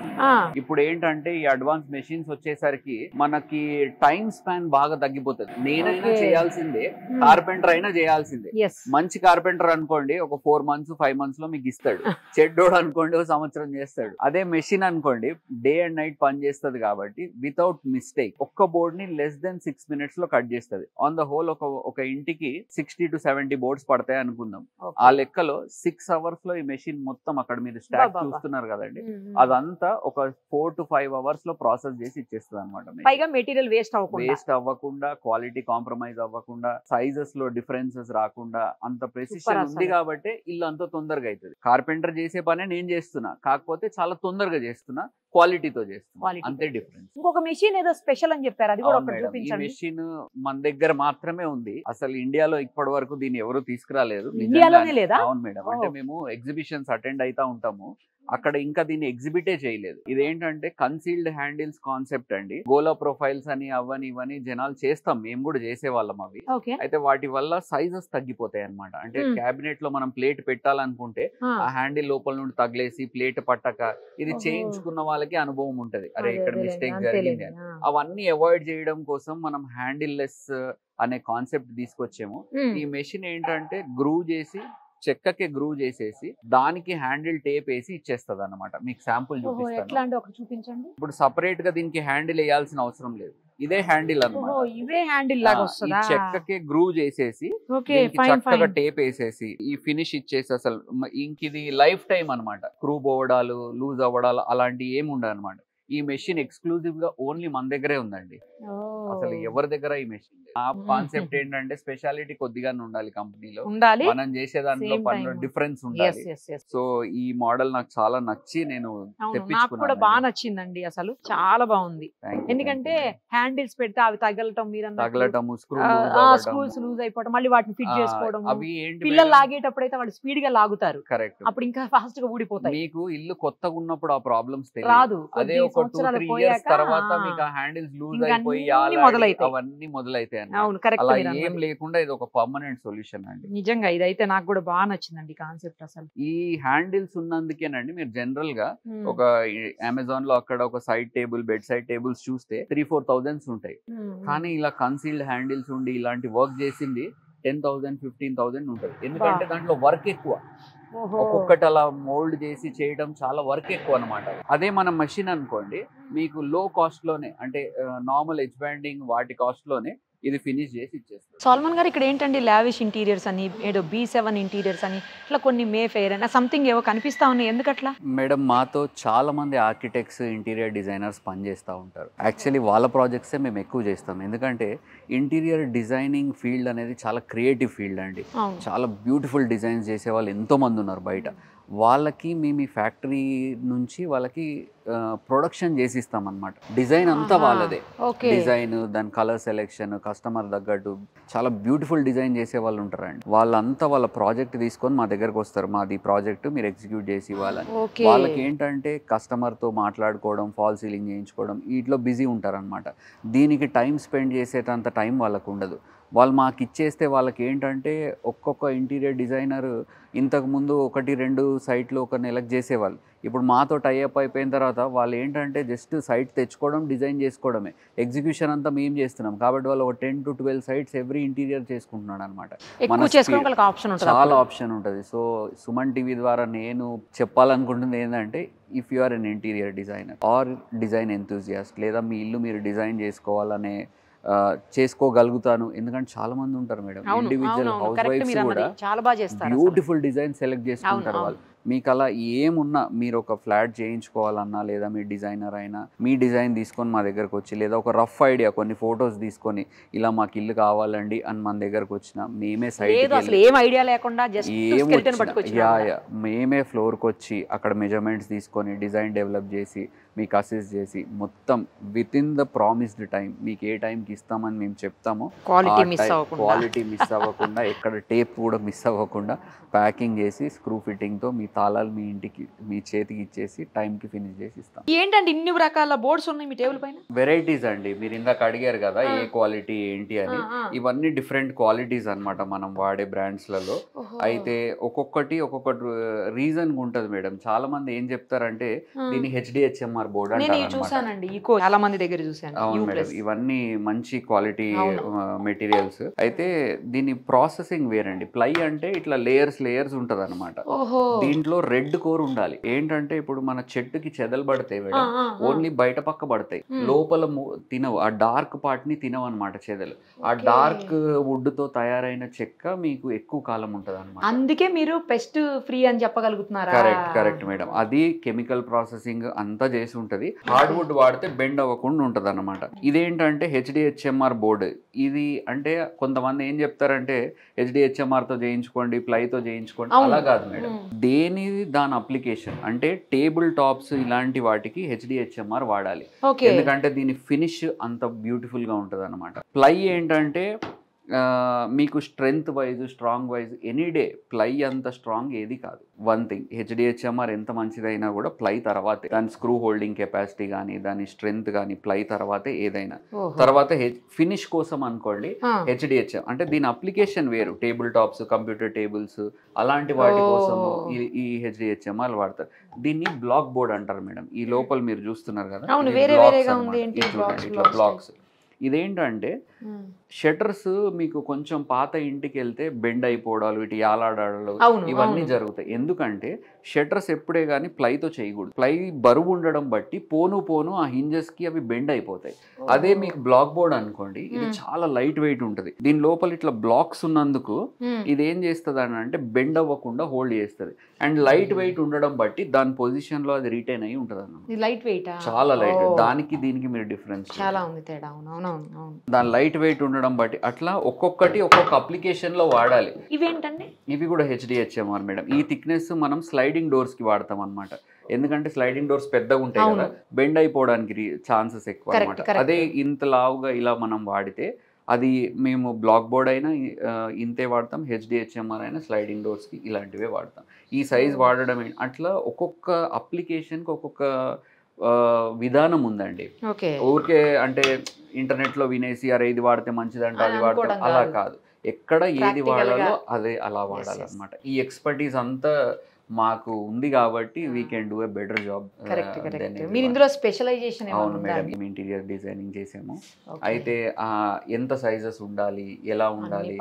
[SPEAKER 2] ఇప్పుడు ఏంటంటే ఈ అడ్వాన్స్ మెషిన్స్ వచ్చేసరికి మనకి టైం స్పాన్ బాగా తగ్గిపోతుంది. నేనైనా చేయాల్సిందే, కార్పెంటర్ అయినా చేయాల్సిందే. మంచి కార్పెంటర్ అనుకోండి ఒక 4 months 5 months లో మీకు ఇస్తాడు. చెడ్డోడు అనుకోండి ఒక సంవత్సరం చేస్తాడు. అదే మెషిన్ అనుకోండి డే అండ్ నైట్ పని చేస్తుంది కాబట్టి వితౌట్ మిస్టేక్ ఒక్క బోర్డ్ ని less than 6 minutes లో కట్ చేస్తుంది. ఆన్ ద హోల్ ఒక ఇంటికి 60 to 70 బోర్డ్స్ పడతాయి అనుకుందాం. ఆ లెక్కలో 6 hours లో ఈ మెషిన్ మొత్తం అక్కడ మీరు స్టాక్ చూస్తున్నారు కదండి, అదంతా ఒక 4 to 5 hours లో ప్రాసెస్ చేసి ఇచ్చేస్తుంది అనమాట.
[SPEAKER 1] పైగా మెటీరియల్ వేస్ట్
[SPEAKER 2] అవ్వకుండా, క్వాలిటీ కాంప్రమైజ్ అవ్వకుండా, సైజెస్ లో డిఫరెన్సెస్ రాకుండా, అంత ప్రెసిషన్ ఉంది కాబట్టి ఇల్లు అంత తొందరగా అవుతుంది. కార్పెంటర్ చేసే పనే నేను చేస్తున్నా, కాకపోతే చాలా తొందరగా చేస్తున్నా, క్వాలిటీతో చేస్తున్నా, అంతే డిఫరెన్స్.
[SPEAKER 1] ఇంకొక మెషిన్ ఏదో స్పెషల్ అని చెప్పారు, అది కూడా ఒకటి చూపించండి.
[SPEAKER 2] ఈ మెషిన్ మన దగ్గర మాత్రమే ఉంది. అసలు ఇండియాలో ఇప్పటి వరకు దీన్ని ఎవరు తీసుకురాలేదు.
[SPEAKER 1] ఇండియాలోనే లేదా?
[SPEAKER 2] అవును మేడం. అంటే మేము ఎగ్జిబిషన్స్ అటెండ్ అవుతా ఉంటాము, అక్కడ ఇంకా దీన్ని ఎగ్జిబిటే చేయలేదు. ఇదేంటంటే కన్సీల్డ్ హ్యాండిల్స్ కాన్సెప్ట్ అండి. గోలా ప్రొఫైల్స్ అని అవని ఇవని జనాలు చేస్తాం, మేము కూడా చేసేవాళ్ళం అవి. అయితే వాటి వల్ల సైజెస్ తగ్గిపోతాయి అనమాట. అంటే క్యాబినెట్ లో మనం ప్లేట్ పెట్టాలనుకుంటే ఆ హ్యాండిల్ లోపల నుండి తగిలేసి ప్లేట్ పట్టక, ఇది చేయించుకున్న వాళ్ళకి అనుభవం ఉంటది, అరే ఇక్కడ మిస్టేక్ జరిగింది అని. అవన్నీ అవాయిడ్ చేయడం కోసం మనం హ్యాండిల్ లెస్ అనే కాన్సెప్ట్ తీసుకొచ్చాము. ఈ మెషిన్ ఏంటంటే గ్రూవ్ చేసి, చెక్కకి గ్రూవ్ చేసేసి దానికి హ్యాండిల్ టేప్ వేసి ఇచ్చేస్తుంది అనమాట. మీకు శాంపుల్ చూపిస్తాను.
[SPEAKER 1] చూపించండి.
[SPEAKER 2] ఇప్పుడు సపరేట్ గా దీనికి హ్యాండిల్ వేయాల్సిన అవసరం లేదు, ఇదే హ్యాండిల్ అనమాట. చెక్కకి గ్రూవ్ చేసేసి చక్కగా టేప్ వేసేసి ఈ ఫినిష్ ఇచ్చేసి, అసలు ఇంక ఇది లైఫ్ టైం అనమాట. స్క్రూ పోవడాలు, లూజ్ అవ్వడాలు అలాంటి ఏమి ఉండదు అనమాట. ఈ మెషిన్ ఎక్స్క్లూజివ్ గా ఓన్లీ మన దగ్గరే ఉందండి, అసలు ఎవరి దగ్గర ఈ మెషిన్ లేదు. ఆ కాన్సెప్ట్ ఏంటంటే స్పెషాలిటీ కొద్దిగానే ఉండాలి కంపెనీలో,
[SPEAKER 1] ఉండాలి,
[SPEAKER 2] మనం చేసే దాంట్లో
[SPEAKER 1] Same
[SPEAKER 2] పనిలో
[SPEAKER 1] time.
[SPEAKER 2] డిఫరెన్స్
[SPEAKER 1] Yes,
[SPEAKER 2] ఉండాలి.
[SPEAKER 1] yes, yes.
[SPEAKER 2] సో ఈ మోడల్ నాకు చాలా నచ్చి నేను
[SPEAKER 1] అవును, నాకు కూడా
[SPEAKER 2] తెప్పించుకున్నాను.
[SPEAKER 1] బాగా నచ్చిందండి, అసలు చాలా బాగుంది. ఎందుకంటే హ్యాండిల్స్ పెడితే అవి తగలటం, మీరు
[SPEAKER 2] తగలటము,
[SPEAKER 1] స్క్రూస్ లూజ్ అయిపోవడం, మళ్ళీ వాటిని ఫిట్ చేసుకోవడం,
[SPEAKER 2] అవి ఏంటి
[SPEAKER 1] పిల్లలు లాగేటప్పుడు అయితే వాళ్ళు స్పీడ్ గా లాగుతారు,
[SPEAKER 2] కరెక్ట్.
[SPEAKER 1] అప్పుడు ఇంకా ఫాస్ట్ గా ఊడిపోతాయి.
[SPEAKER 2] మీకు ఇల్లు కొత్తగా ఉన్నప్పుడు ఆ ప్రాబ్లమ్స్
[SPEAKER 1] రాదు,
[SPEAKER 2] అదే
[SPEAKER 1] కొద్ది
[SPEAKER 2] ఒక 2-3
[SPEAKER 1] సంవత్సరాలు
[SPEAKER 2] ఇయర్స్
[SPEAKER 1] పోయాక
[SPEAKER 2] తర్వాత మీకు ఆ హ్యాండిల్స్ లూజ్
[SPEAKER 1] ఇంకా
[SPEAKER 2] అయిపోయి
[SPEAKER 1] అన్నీ మొదలైతాయి.
[SPEAKER 2] అవన్నీ మొదలైతాయి అన్నమాట.
[SPEAKER 1] అవును, కరెక్ట్.
[SPEAKER 2] అలా ఏం లేకుండా ఇది ఒక పర్మనెంట్ సొల్యూషన్ అండి.
[SPEAKER 1] నిజంగా ఇదైతే నాకు కూడా బాగా నచ్చిందండి కాన్సెప్ట్ అసలు.
[SPEAKER 2] ఈ హ్యాండిల్స్ ఉన్నందుకేనండి మీరు జనరల్ గా ఒక అమెజాన్ లో అక్కడ ఒక side table, bed side tables చూస్తే 3,000-4,000 ఉంటాయి. కానీ ఇలా కన్సీల్డ్ హ్యాండిల్స్ ఉండి ఇలాంటి వర్క్ చేసింది 10,000-15,000 ఉంటుంది. ఎందుకంటే దాంట్లో వర్క్ ఎక్కువ, ఒక్కొక్కటి అలా మోల్డ్ చేసి చేయడం చాలా వర్క్ ఎక్కువ అనమాట. అదే మన మెషిన్ అనుకోండి, మీకు లో కాస్ట్ లోనే, అంటే నార్మల్ ఎడ్జ్ బ్యాండింగ్ వాటి కాస్ట్ లోనే ఇది ఫినిష్ చేసి ఇచ్చేస్తారు.
[SPEAKER 1] సాల్మన్ గారు, ఇక్కడ ఏంటండి లావిష్ ఇంటీరియర్స్ అని, ఏదో B7 ఇంటీరియర్స్ అని, ఇట్లా కొన్ని మేఫెయిర్ అని సంథింగ్ ఏవో కనిపిస్తా ఉన్నాయి, ఎందుకట్లా?
[SPEAKER 2] మేడం, మాతో చాలా మంది ఆర్కిటెక్ట్స్, ఇంటీరియర్ డిజైనర్స్ పనిచేస్తూ ఉంటారు. యాక్చువల్లీ వాళ్ళ ప్రాజెక్ట్సే మేము ఎక్కువ చేస్తాం. ఎందుకంటే ఇంటీరియర్ డిజైనింగ్ ఫీల్డ్ అనేది చాలా క్రియేటివ్ ఫీల్డ్ అండి. చాలా బ్యూటిఫుల్ డిజైన్స్ చేసే వాళ్ళు ఎంతోమంది ఉన్నారు బయట. వాళ్ళకి మేము ఈ ఫ్యాక్టరీ నుంచి వాళ్ళకి ప్రొడక్షన్ చేసి ఇస్తాం అనమాట. డిజైన్ అంతా వాళ్ళదే. డిజైన్, దాని కలర్ సెలెక్షన్, కస్టమర్ తగ్గట్టు చాలా బ్యూటిఫుల్ డిజైన్ చేసే వాళ్ళు ఉంటారండి. వాళ్ళంతా వాళ్ళ ప్రాజెక్ట్ తీసుకొని మా దగ్గరకు వస్తారు, మాది ప్రాజెక్ట్ మీరు ఎగ్జిక్యూట్ చేసి ఇవ్వాలని. వాళ్ళకి ఏంటంటే కస్టమర్తో మాట్లాడుకోవడం, ఫాల్ సీలింగ్ చేయించుకోవడం, వీటిలో బిజీ ఉంటారనమాట. దీనికి టైం స్పెండ్ చేసేటంత టైం వాళ్ళకు ఉండదు. వాళ్ళు మాకు ఇచ్చేస్తే వాళ్ళకి ఏంటంటే ఒక్కొక్క ఇంటీరియర్ డిజైనర్ ఇంతకుముందు 1-2 సైట్లు ఒక నెలకు చేసేవాళ్ళు. ఇప్పుడు మాతో టైఅప్ అయిపోయిన తర్వాత వాళ్ళు ఏంటంటే జస్ట్ సైట్ తెచ్చుకోవడం, డిజైన్ చేసుకోవడమే. ఎగ్జిక్యూషన్ అంతా మేము చేస్తున్నాం కాబట్టి వాళ్ళు ఒక 10-12 సైట్స్ ఎవ్రీ ఇంటీరియర్ చేసుకుంటున్నాడు అనమాట. చాలా ఆప్షన్ ఉంటుంది. సో సుమన్ టీవీ ద్వారా నేను చెప్పాలనుకుంటుంది ఏంటంటే, if you are an interior designer or design enthusiast, లేదా మీ ఇల్లు మీరు డిజైన్ చేసుకోవాలనే చేసుకోగలుగుతాను. ఎందుకంటే చాలా మంది ఉంటారు మేడం, ఇండివిజువల్ హౌస్ వైఫ్స్ కూడా బ్యూటిఫుల్ డిజైన్ సెలెక్ట్ చేసుకుంటారు వాళ్ళు. మీకు అలా ఏమున్నా, మీరు ఒక ఫ్లాట్ చేయించుకోవాలన్నా, లేదా మీ డిజైనర్ అయినా మీ డిజైన్ తీసుకొని మా దగ్గరకు వచ్చి, లేదా ఒక రఫ్ ఐడియా కొన్ని ఫొటోస్ తీసుకొని ఇలా మాకు ఇల్లు కావాలండి అని మన దగ్గరకు వచ్చిన, మేమే సైట్ మేమే ఫ్లోర్కి వచ్చి అక్కడ మెజర్మెంట్స్ తీసుకొని డిజైన్ డెవలప్ చేసి మీకు అసిస్ట్ చేసి మొత్తం with in the promised time, మీకు ఏ టైంకి ఇస్తామని మేము చెప్తామో క్వాలిటీ మిస్ అవ్వకుండా, ఎక్కడ టేప్ కూడా మిస్ అవ్వకుండా ప్యాకింగ్ చేసి స్క్రూ ఫిట్టింగ్తో మీ తాళాలు మీ ఇంటికి, మీ చేతికి ఇచ్చేసి టైంకి ఫినిష్ చేసి ఇస్తాం.
[SPEAKER 1] ఏంటండి ఇన్ని రకాల బోర్డ్స్ ఉన్నాయి మీ టేబుల్ పైన?
[SPEAKER 2] వెరైటీస్ అండి. మీరు ఇందాక అడిగారు కదా ఏ క్వాలిటీ ఏంటి అని, ఇవన్నీ డిఫరెంట్ క్వాలిటీస్ అన్నమాట మనం వాడే బ్రాండ్స్లలో. అయితే ఒక్కొక్కటి రీజన్ ఉంటుంది మేడం. చాలా మంది ఏం చెప్తారంటే దీన్ని HDHMR బోర్డ్ అంటారు.
[SPEAKER 1] చాలా మంది దగ్గర చూసాను.
[SPEAKER 2] అవును మేడం, ఇవన్నీ మంచి క్వాలిటీ మెటీరియల్స్. అయితే దీని ప్రాసెసింగ్ వేరండి. ప్లై అంటే ఇట్లా లేయర్స్ ఉంటది అనమాట. దీంట్లో రెడ్ కోర్ ఉండాలి. ఏంటంటే ఇప్పుడు మన చెట్టుకి చెదలు పడతాయి మేడం, ఓన్లీ బయట పక్క పడతాయి, లోపల తినవు. ఆ డార్క్ పార్ట్ ని తినవు అనమాట చెదలు. ఆ డార్క్ వుడ్ తో తయారైన చెక్క మీకు ఎక్కువ కాలం ఉంటది అనమాట.
[SPEAKER 1] అందుకే మీరు పెస్ట్ ఫ్రీ అని చెప్పగలుగుతున్నారా?
[SPEAKER 2] Correct madam. అది కెమికల్ ప్రాసెసింగ్ అంతా చేసి ఉంటది. హార్డ్ వుడ్ వాడితే బెండ్ అవ్వకుండా ఉంటది అనమాట. ఇదేంటంటే HDHMR బోర్డు. ఇది అంటే కొంతమంది ఏం చెప్తారంటే HDHMR తో చేయించుకోండి, ప్లైతో చేయించుకోండి, అలా కాదు మేడం. దాని అప్లికేషన్ అంటే టేబుల్ టాప్స్ ఇలాంటి వాటికి HDHMR వాడాలి. ఎందుకంటే దీని ఫినిష్ అంత బ్యూటిఫుల్ గా ఉంటది అనమాట. ప్లై ఏంటంటే మీకు strength wise, strong wise any day ply అంత స్ట్రాంగ్ ఏది కాదు. వన్ థింగ్, HDHMR ఎంత మంచిదైనా కూడా ప్లై తర్వాతే, దాని స్క్రూ హోల్డింగ్ కెపాసిటీ కానీ, దాని స్ట్రెంగ్త్ కానీ ప్లై తర్వాతే ఏదైనా. తర్వాత ఫినిష్ కోసం అనుకోండి HDHMR అంటే దీని అప్లికేషన్ వేరు. టేబుల్ టాప్స్, కంప్యూటర్ టేబుల్స్ అలాంటి వాటి కోసం ఈ HDHMR వాడతారు. దీన్ని బ్లాక్ బోర్డ్ అంటారు మేడం. ఈ లోపల మీరు చూస్తున్నారు కదా, ఇట్లా బ్లాక్స్. ఇదేంటంటే షట్టర్స్ మీకు కొంచెం పాత ఇంటికి వెళ్తే బెండ్ అయిపోవడాలు, ఇటు యాలాడాలు ఇవన్నీ జరుగుతాయి. ఎందుకంటే షట్టర్స్ ఎప్పుడే కానీ ప్లైతో చేయకూడదు. ప్లై బరువు ఉండడం బట్టి పోను ఆ హింజెస్ కి అవి బెండ్ అయిపోతాయి. అదే మీకు బ్లాక్ బోర్డ్ అనుకోండి, ఇది చాలా లైట్ వెయిట్ ఉంటుంది. దీని లోపల ఇట్లా బ్లాక్స్ ఉన్నందుకు ఇది ఏం చేస్తుంది అని అంటే బెండ్ అవ్వకుండా హోల్డ్ చేస్తుంది. అండ్ లైట్ వెయిట్ ఉండడం బట్టి దాని పొజిషన్ లో అది రిటైన్ అయ్యి ఉంటుంది అన్నమాట.
[SPEAKER 1] లైట్ వెయిట్,
[SPEAKER 2] చాలా లైట్. దానికి దీనికి మీరు డిఫరెన్స్
[SPEAKER 1] చాలా ఉంది తేడా.
[SPEAKER 2] దాని లైట్ వెయిట్ ఉండడం ఉండడం బట్టి అట్లా ఒక్కొక్కటి ఒక్కొక్క అప్లికేషన్లో వాడాలి.
[SPEAKER 1] ఇవేంటండి?
[SPEAKER 2] ఇవి కూడా HDHMR మేడం. ఈ థిక్నెస్ మనం స్లైడింగ్ డోర్స్కి వాడతాం అనమాట. ఎందుకంటే స్లైడింగ్ డోర్స్ పెద్దగా ఉంటాయి కదా, బెండ్ అయిపోవడానికి ఛాన్సెస్ ఎక్కువ అనమాట. అదే ఇంత లావుగా ఇలా మనం వాడితే అది మేము బ్లాక్ బోర్డ్ అయినా ఇంతే వాడతాం, HDHMR అయినా స్లైడింగ్ డోర్స్కి ఇలాంటివే వాడతాం. ఈ సైజ్ వాడడం అట్లా ఒక్కొక్క అప్లికేషన్కి ఒక్కొక్క విధానం ఉందండి. ఊరికే అంటే ఇంటర్నెట్లో వినేసి అరే ఇది వాడితే మంచిదంటే అది వాడితే అలా కాదు. ఎక్కడ ఏది వాడాలో అదే అలా వాడాలన్నమాట. ఈ ఎక్స్పర్టీస్ అంతా మాకు ఉంది కాబట్టి we can do a better job.
[SPEAKER 1] మీరు ఇందులో స్పెషలైజేషన్?
[SPEAKER 2] అవును మేడం, మేము ఇంటీరియర్ డిజైనింగ్ చేసాము. అయితే ఎంత సైజెస్ ఉండాలి, ఎలా ఉండాలి,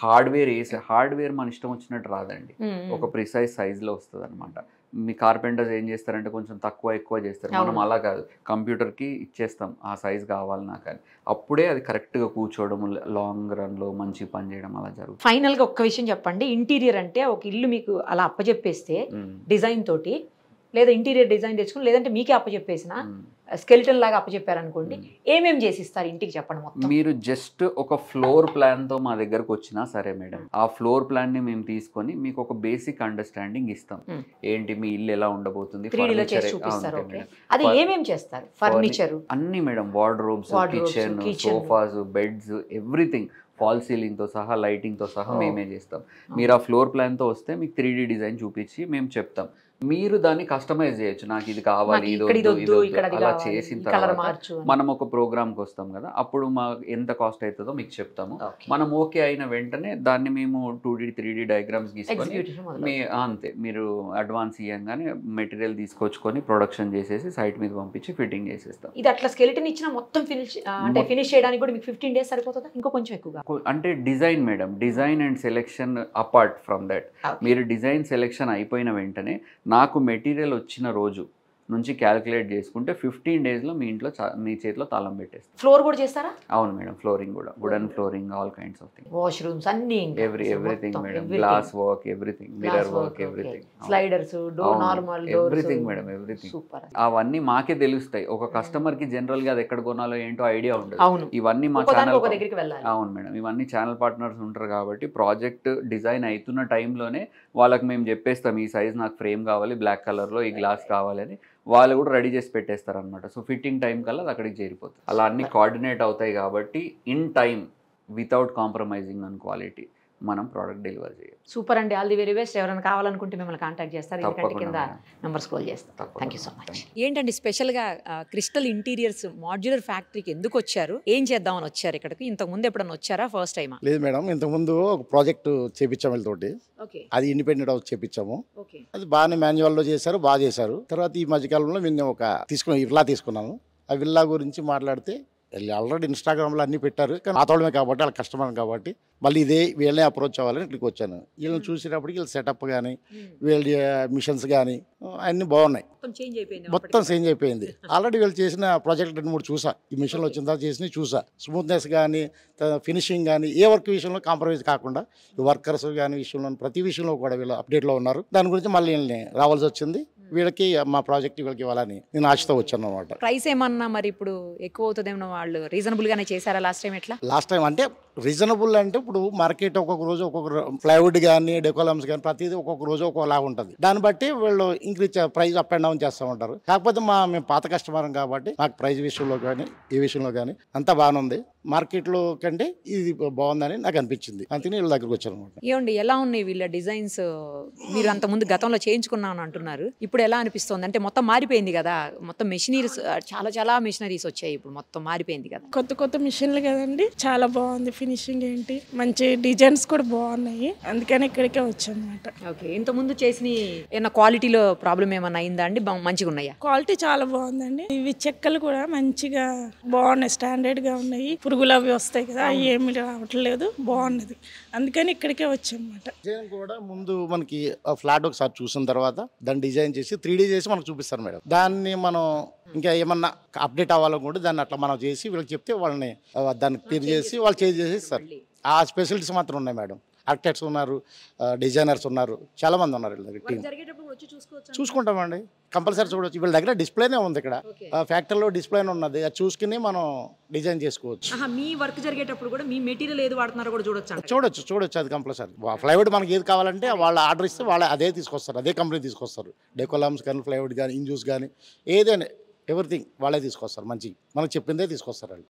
[SPEAKER 2] హార్డ్వేర్ మన ఇష్టం వచ్చినట్టు రాదండి, ఒక ప్రిసైజ్ సైజ్లో వస్తుంది అనమాట. మీ కార్పెంటర్స్ ఏం చేస్తారంటే కొంచెం తక్కువ ఎక్కువ చేస్తారు, మనం అలా కాదు, కంప్యూటర్కి ఇచ్చేస్తాం ఆ సైజ్ కావాలి నాకు అని, అప్పుడే అది కరెక్ట్గా కూర్చోవడం, లాంగ్ రన్లో మంచి పని చేయడం అలా జరుగుతుంది.
[SPEAKER 1] ఫైనల్గా ఒక్క విషయం చెప్పండి, ఇంటీరియర్ అంటే ఒక ఇల్లు మీకు అలా అప్పచెప్పేస్తే డిజైన్ తోటి, లేదా ఇంటీరియర్ డిజైన్ తెచ్చుకుని, లేదంటే మీకే అప్పచెప్పేసిన స్కెలిటన్ లాగా అప్పచెప్పారనుకోండి, ఏమేమి చేసిస్తారు ఇంటికి చెప్పండి మొత్తం.
[SPEAKER 2] మీరు జస్ట్ ఒక ఫ్లోర్ ప్లాన్తో మా దగ్గరకు వచ్చినా సరే మేడం, ఆ ఫ్లోర్ ప్లాన్ని మేము తీసుకొని మీకు ఒక బేసిక్ అండర్స్టాండింగ్ ఇస్తాం. ఏంటి మీ ఇల్లు ఎలా ఉండబోతుంది,
[SPEAKER 1] అది ఏమేమి చేస్తారు, ఫర్నిచర్
[SPEAKER 2] అన్ని madam, wardrobes, kitchen, sofas, beds, everything, fall సీలింగ్తో సహా లైటింగ్తో సహా మేమే చేస్తాం. మీరు ఆ ఫ్లోర్ ప్లాన్తో వస్తే మీకు 3D డిజైన్ చూపించి మేము చెప్తాం. మీరు దాన్ని కస్టమైజ్ చేయొచ్చు, నాకు ఇది కావాలి, అలా చేసిన తర్వాత మనం ఒక ప్రోగ్రామ్కి వస్తాం కదా, అప్పుడు మాకు ఎంత కాస్ట్ అవుతుందో మీకు చెప్తాము. మనం ఓకే అయిన వెంటనే దాన్ని మేము 2D 3D డయాగ్రామ్స్ గీసుకొని అంతే, మీరు అడ్వాన్స్ ఇవ్వగానే మెటీరియల్ తీసుకొచ్చుకొని ప్రొడక్షన్ చేసేసి సైట్ మీద పంపించి ఫిట్టింగ్ చేసేస్తాం.
[SPEAKER 1] ఇది అట్లా స్కెలిటన్ ఇచ్చిన మొత్తం ఫినిష్ చేయడానికి కూడా మీకు 15 days సరిపోతుందా, ఇంకో కొంచెం ఎక్కువగా?
[SPEAKER 2] అంటే design madam, design and selection apart from that, మీరు డిజైన్ సెలెక్షన్ అయిపోయిన వెంటనే నాకు మెటీరియల్ వచ్చిన రోజు నుంచి క్యాలిక్యులేట్ చేసుకుంటే 15 daysలో మీ ఇంట్లో మీ చేతిలో తాళం పెట్టేస్తాం.
[SPEAKER 1] ఫ్లోర్ కూడా చేస్తారా?
[SPEAKER 2] అవును మేడం, ఫ్లోరింగ్ కూడా, wooden flooring, all kinds of things,
[SPEAKER 1] washrooms అన్ని,
[SPEAKER 2] everything madam, glass work, everything, mirror work, everything,
[SPEAKER 1] sliders, door, normal doors,
[SPEAKER 2] everything madam, everything. అవన్నీ మాకే తెలుస్తాయి. ఒక కస్టమర్ కి జనరల్ గా అది ఎక్కడ కొనాలో ఏంటో ఐడియా ఉండదు. ఇవన్నీ మా ఛానల్, అవును మేడం, ఇవన్నీ ఛానల్ పార్ట్నర్స్ ఉంటారు కాబట్టి ప్రాజెక్ట్ డిజైన్ అవుతున్న టైంలోనే వాళ్ళకి మేము చెప్పేస్తాం, ఈ సైజ్ నాకు ఫ్రేమ్ కావాలి, బ్లాక్ కలర్లో ఈ గ్లాస్ కావాలని, వాళ్ళు కూడా రెడీ చేసి పెట్టేస్తారు అనమాట. సో ఫిట్టింగ్ టైం కల్లా అది అక్కడికి చేరిపోతుంది. అలా అన్ని కోఆర్డినేట్ అవుతాయి కాబట్టి in time, without compromising on quality మనం ప్రోడక్ట్ డెలివరీ చేయాలి.
[SPEAKER 1] సూపర్ అండి, ఆల్ ది వెరీ బెస్ట్. ఎవరైనా కావాలనుకుంటే మిమ్మల్ని కాంటాక్ట్ చేస్తారు, ఎందుకంటే కింద నెంబర్ స్క్రోల్ చేస్తాం. Thank you so much. ఏంటండి స్పెషల్గా క్రిస్టల్ ఇంటీరియర్స్ మాడ్యులర్ ఫ్యాక్టరీకి ఎందుకు వచ్చారు, ఏం చేద్దామని వచ్చారు ఇక్కడికి? ఇంతకు ముందు ఎప్పుడన్నా వచ్చారా, ఫస్ట్ టైమా?
[SPEAKER 3] లేదు మేడం, ఇంతకుముందు ఒక ప్రాజెక్ట్ చేపించాము వీళ్ళతోటి, అది ఇండిపెండెంట్ హౌస్ చేపించాము. అది బాగానే మాన్యువల్లో చేశారు, బాగా చేశారు. తర్వాత ఈ మధ్యకాలంలో మేము ఒక విల్లా తీసుకున్నాము. ఆ విల్లా గురించి మాట్లాడితే ఆల్రెడీ ఇన్స్టాగ్రామ్లో అన్నీ పెట్టారు, కానీ ఆతోళమే కాబట్టి వాళ్ళ కస్టమర్ కాబట్టి మళ్ళీ ఇదే వీళ్ళనే అప్రోచ్ అవ్వాలని ఇక్కడికి వచ్చాను. వీళ్ళని చూసేటప్పటికి వీళ్ళ సెటప్ కానీ వీళ్ళ మిషన్స్ కానీ అన్నీ బాగున్నాయి, మొత్తం చేంజ్ అయిపోయింది. ఆల్రెడీ వీళ్ళు చేసిన ప్రాజెక్ట్ 2-3 చూసా, ఈ మిషన్లో వచ్చిన తర్వాత చేసినవి చూసా. స్మూత్నెస్ కానీ ఫినిషింగ్ కానీ ఏ వర్క్ విషయంలో కాంప్రమైజ్ కాకుండా ఈ వర్కర్స్ కానీ విషయంలో ప్రతి విషయంలో కూడా వీళ్ళు అప్డేట్లో ఉన్నారు. దాని గురించి మళ్ళీ వీళ్ళని రావాల్సి వచ్చింది. వీళ్ళకి మా ప్రాజెక్ట్ వీళ్ళకి ఇవ్వాలని నేను ఆశతో వచ్చాను అనమాట.
[SPEAKER 1] ప్రైస్ ఏమన్నా మరి ఇప్పుడు ఎక్కువ అవుతుందేమో, వాళ్ళు రీజనబుల్ గానే చేశారా లాస్ట్ టైం? ఎట్లా
[SPEAKER 3] లాస్ట్ టైం అంటే రీజనబుల్ అంటే ఇప్పుడు మార్కెట్ ఒక్కొక్క రోజు ఒక్కొక్క ప్లైవుడ్ కానీ డెకోలమ్స్ కానీ ప్రతిదీ ఒక్కొక్క రోజు ఒక్కొక్కలా ఉంటుంది. దాన్ని బట్టి వీళ్ళు increase price up and down చేస్తూ ఉంటారు. కాకపోతే మేము పాత కస్టమర్ కాబట్టి మాకు ప్రైస్ విషయంలో కానీ ఈ విషయంలో కానీ అంతా బాగానే ఉంది. మార్కెట్లో కంటే ఇది బాగుందని నాకు అనిపించింది, అందుకని వీళ్ళ దగ్గరకు వచ్చాను అనమాట.
[SPEAKER 1] ఏమండి ఎలా ఉన్నాయి వీళ్ళ డిజైన్స్? మీరు అంత ముందు గతంలో చేయించుకున్నాను అంటున్నారు, ఇప్పుడు ఎలా అనిపిస్తుంది? అంటే మొత్తం మారిపోయింది కదా, మొత్తం మెషినరీస్, చాలా మెషినరీస్ వచ్చాయి, ఇప్పుడు మొత్తం మారిపోయింది కదా,
[SPEAKER 4] కొత్త మిషన్లు కదండి. చాలా బాగుంది, ఫినిషింగ్ ఏంటి మంచి డిజైన్స్ కూడా బాగున్నాయి, అందుకని ఇక్కడికే వచ్చానమాట.
[SPEAKER 1] ఓకే, ఇంత ముందు చేసిన ఏమన్నా క్వాలిటీలో ప్రాబ్లం ఏమన్నా అయిందా అండి? మంచిగా ఉన్నాయా?
[SPEAKER 4] క్వాలిటీ చాలా బాగుందండి. ఇవి చెక్కలు కూడా మంచిగా బాగున్నాయి, స్టాండర్డ్ గా ఉన్నాయి. పురుగులు అవి వస్తాయి కదా, అవి ఏమి రావట్లేదు, బాగున్నది, అందుకని ఇక్కడికే వచ్చానమాట.
[SPEAKER 3] డిజైన్ కూడా ముందు మనకి ఫ్లాట్ ఒకసారి చూసిన తర్వాత దాన్ని డిజైన్ చేసి 3D చేసి మనకు చూపిస్తారు మేడం. దాన్ని మనం ఇంకా ఏమన్నా అప్డేట్ అవ్వాలనుకుంటే దాన్ని అట్లా మనం చేసి వీళ్ళకి చెప్తే వాళ్ళని దాన్ని క్లియర్ చేసి వాళ్ళు చేంజ్ చేసి ఇస్తారు. ఆ స్పెషలిటీస్ మాత్రం ఉన్నాయి మేడం. ఆర్కిటెక్ట్స్ ఉన్నారు, డిజైనర్స్ ఉన్నారు, చాలా మంది ఉన్నారు వీళ్ళ దగ్గర టీం.
[SPEAKER 1] జరిగేటప్పుడు వచ్చి చూసుకోవచ్చు.
[SPEAKER 3] చూసుకుంటామండి, కంపల్సరీ చూడవచ్చు. వీళ్ళ దగ్గర డిస్ప్లేనే ఉంది, ఇక్కడ ఫ్యాక్టరీలో డిస్ప్లేనే ఉన్నది, అది చూసుకుని మనం డిజైన్ చేసుకోవచ్చు.
[SPEAKER 1] మీ వర్క్ జరిగేటప్పుడు కూడా మీ మెటీరియల్ ఏది వాడుతున్నారో కూడా చూడొచ్చు.
[SPEAKER 3] చూడొచ్చు అది కంపల్సరీ. ప్లైవుడ్ మనకి ఏది కావాలంటే వాళ్ళు ఆర్డర్ ఇస్తే వాళ్ళు అదే తీసుకొస్తారు, అదే కంపెనీ తీసుకొస్తారు. డెకోలామ్స్ కానీ, ప్లైవుడ్ కానీ, ఇంజూస్ కానీ, ఏదైనా ఎవ్రీథింగ్ వాళ్ళే తీసుకొస్తారు. మంచి మనకు చెప్పిందే తీసుకొస్తారు వాళ్ళు.